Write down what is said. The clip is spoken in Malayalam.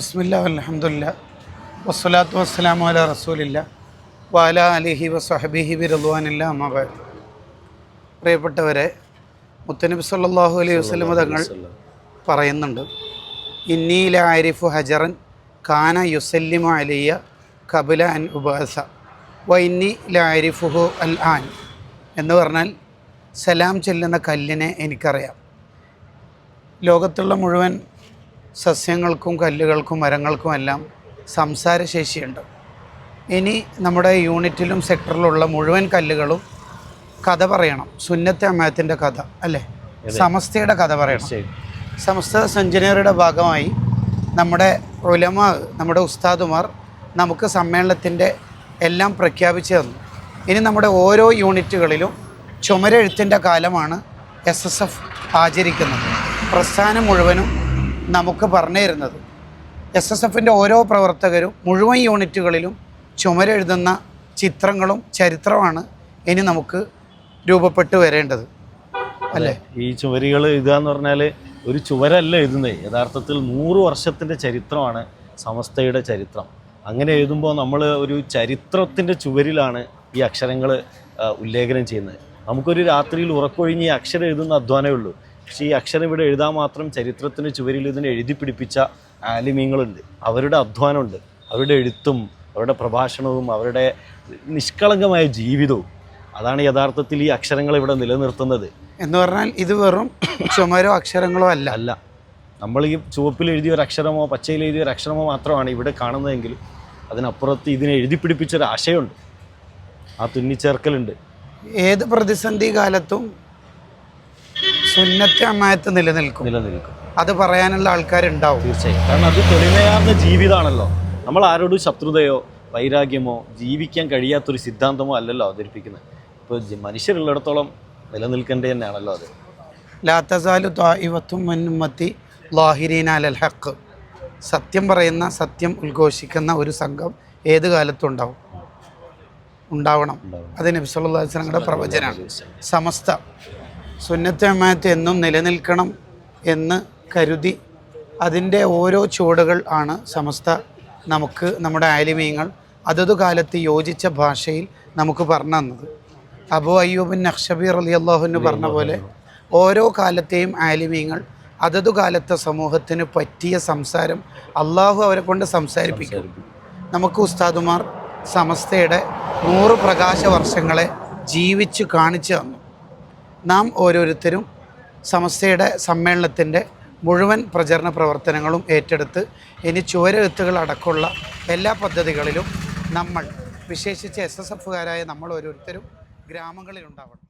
ബിസ്മില്ലാ അൽഹംദുലില്ലാ വസ്സലാത്തു വസ്സലാമു അലാ റസൂലില്ലാ വഅലാ അലിഹി വസ്വഹ്ബിഹി ബിറിദ്വാനില്ലാ അമ്മാ ബഅദ്. പ്രിയപ്പെട്ടവരെ, മുത്തനബി സല്ലല്ലാഹു അലൈഹി വസല്ലം തങ്ങൾ പറയുന്നുണ്ട്, ഇന്നി ലഅരിഫു ഹജറൻ കാന യുസല്ലിമു അലയ്യ ഖബല അൻ ഉബഅസ വ ഇന്നി ലഅരിഫുഹു അൽ ആൻ എന്ന് പറഞ്ഞാൽ, സലാം ചെല്ലുന്ന കല്ലിനെ എനിക്കറിയാം. ലോകത്തുള്ള മുഴുവൻ സസ്യങ്ങൾക്കും കല്ലുകൾക്കും മരങ്ങൾക്കുമെല്ലാം സംസാരശേഷിയുണ്ട്. ഇനി നമ്മുടെ യൂണിറ്റിലും സെക്ടറിലുള്ള മുഴുവൻ കല്ലുകളും കഥ പറയണം. സുന്നത്തെ അമായത്തിൻ്റെ കഥ അല്ലേ, സമസ്തയുടെ കഥ പറയണം. സമസ്ത സെഞ്ചുറിയുടെ ഭാഗമായി നമ്മുടെ ഉലമാ, നമ്മുടെ ഉസ്താദുമാർ നമുക്ക് സമ്മേളനത്തിൻ്റെ എല്ലാം പ്രഖ്യാപിച്ചു തന്നു. ഇനി നമ്മുടെ ഓരോ യൂണിറ്റുകളിലും ചുമരെഴുത്തിൻ്റെ കാലമാണ് SSF ആചരിക്കുന്നത്. പ്രസ്ഥാനം മുഴുവനും നമുക്ക് പറഞ്ഞു തരുന്നത്, SSFൻ്റെ ഓരോ പ്രവർത്തകരും മുഴുവൻ യൂണിറ്റുകളിലും ചുമരെഴുതുന്ന ചിത്രങ്ങളും ചരിത്രമാണ് ഇനി നമുക്ക് രൂപപ്പെട്ടു വരേണ്ടത് അല്ലേ. ഈ ചുവരുകൾ എഴുതുകയെന്ന് പറഞ്ഞാൽ ഒരു ചുവരല്ല എഴുതുന്നത്, യഥാർത്ഥത്തിൽ 100 വർഷത്തിൻ്റെ ചരിത്രമാണ് സമസ്തയുടെ ചരിത്രം. അങ്ങനെ എഴുതുമ്പോൾ നമ്മൾ ഒരു ചരിത്രത്തിൻ്റെ ചുവരിലാണ് ഈ അക്ഷരങ്ങൾ ഉല്ലേഖനം ചെയ്യുന്നത്. നമുക്കൊരു രാത്രിയിൽ ഉറക്കൊഴിഞ്ഞ് ഈ അക്ഷരം എഴുതുന്ന അധ്വാനമേ ഉള്ളൂ. പക്ഷേ ഈ അക്ഷരം ഇവിടെ എഴുതാൻ മാത്രം ചരിത്രത്തിൻ്റെ ചുവരിൽ ഇതിനെ എഴുതി പിടിപ്പിച്ച ആലിമീങ്ങളുണ്ട്. അവരുടെ അധ്വാനമുണ്ട്, അവരുടെ എഴുത്തും അവരുടെ പ്രഭാഷണവും അവരുടെ നിഷ്കളങ്കമായ ജീവിതവും. അതാണ് യഥാർത്ഥത്തിൽ ഈ അക്ഷരങ്ങൾ ഇവിടെ നിലനിർത്തുന്നത്. എന്ന് പറഞ്ഞാൽ ഇത് വെറും ചുമരോ അക്ഷരങ്ങളോ അല്ല. നമ്മൾ ഈ ചുവപ്പിൽ എഴുതിയ ഒരു അക്ഷരമോ പച്ചയിൽ എഴുതിയ ഒരു അക്ഷരമോ മാത്രമാണ് ഇവിടെ കാണുന്നതെങ്കിൽ അതിനപ്പുറത്ത് ഇതിനെ എഴുതി പിടിപ്പിച്ചൊരു ആശയമുണ്ട്, ആ തുന്നിച്ചേർക്കലുണ്ട്. ഏത് പ്രതിസന്ധി കാലത്തും സുന്നത്തെ അമായത്ത് നിലനിൽക്കും. അത് പറയാനുള്ള ആൾക്കാരുണ്ടാവും തീർച്ചയായും. കാരണം അത് തെളിമയാർന്ന ജീവിതമാണല്ലോ. നമ്മൾ ആരോടും ശത്രുതയോ വൈരാഗ്യമോ ജീവിക്കാൻ കഴിയാത്തൊരു സിദ്ധാന്തമോ അല്ലല്ലോ അവതരിപ്പിക്കുന്നത്. ഇപ്പോൾ മനുഷ്യരുള്ളിടത്തോളം നിലനിൽക്കേണ്ടത് തന്നെയാണല്ലോ അത്. ലാ തസാലു ത്വാഇഫത്തും മിൻ ഉമ്മത്തി ളാഹിരീന അലൽ ഹഖ്. സത്യം പറയുന്ന, സത്യം ഉദ്ഘോഷിക്കുന്ന ഒരു സംഘം ഏത് കാലത്തും ഉണ്ടാവണം. അത് നബി സല്ലല്ലാഹു അലൈഹി വസല്ലമയുടെ പ്രവചനമാണ്. സമസ്ത സുന്നത്തെ അമായത്ത് എന്നും നിലനിൽക്കണം എന്ന് കരുതി അതിൻ്റെ ഓരോ ചുവടുകൾ ആണ് സമസ്ത നമുക്ക്, നമ്മുടെ ആലിമീങ്ങൾ അതതു കാലത്ത് യോജിച്ച ഭാഷയിൽ നമുക്ക് പറഞ്ഞു തന്നത്. അബൂ അയ്യൂബിൻ നഖ്ശബി റളിയല്ലാഹു അൻഹു പറഞ്ഞ പോലെ ഓരോ കാലത്തെയും ആലിമീങ്ങൾ അതതു കാലത്തെ സമൂഹത്തിന് പറ്റിയ സംസാരം അള്ളാഹു അവരെ കൊണ്ട് സംസാരിപ്പിക്കും. നമുക്ക് ഉസ്താദുമാർ സമസ്തയുടെ 100 പ്രകാശ വർഷങ്ങളെ ജീവിച്ചു കാണിച്ചു തന്നു. നാം ഓരോരുത്തരും സമസ്തയുടെ സമ്മേളനത്തിൻ്റെ മുഴുവൻ പ്രചരണ പ്രവർത്തനങ്ങളും ഏറ്റെടുത്ത് ഇനി ചുവരെഴുത്തുകൾ അടക്കമുള്ള എല്ലാ പദ്ധതികളിലും നമ്മൾ, വിശേഷിച്ച് SSFകാരായ നമ്മൾ ഓരോരുത്തരും ഗ്രാമങ്ങളിലുണ്ടാവണം.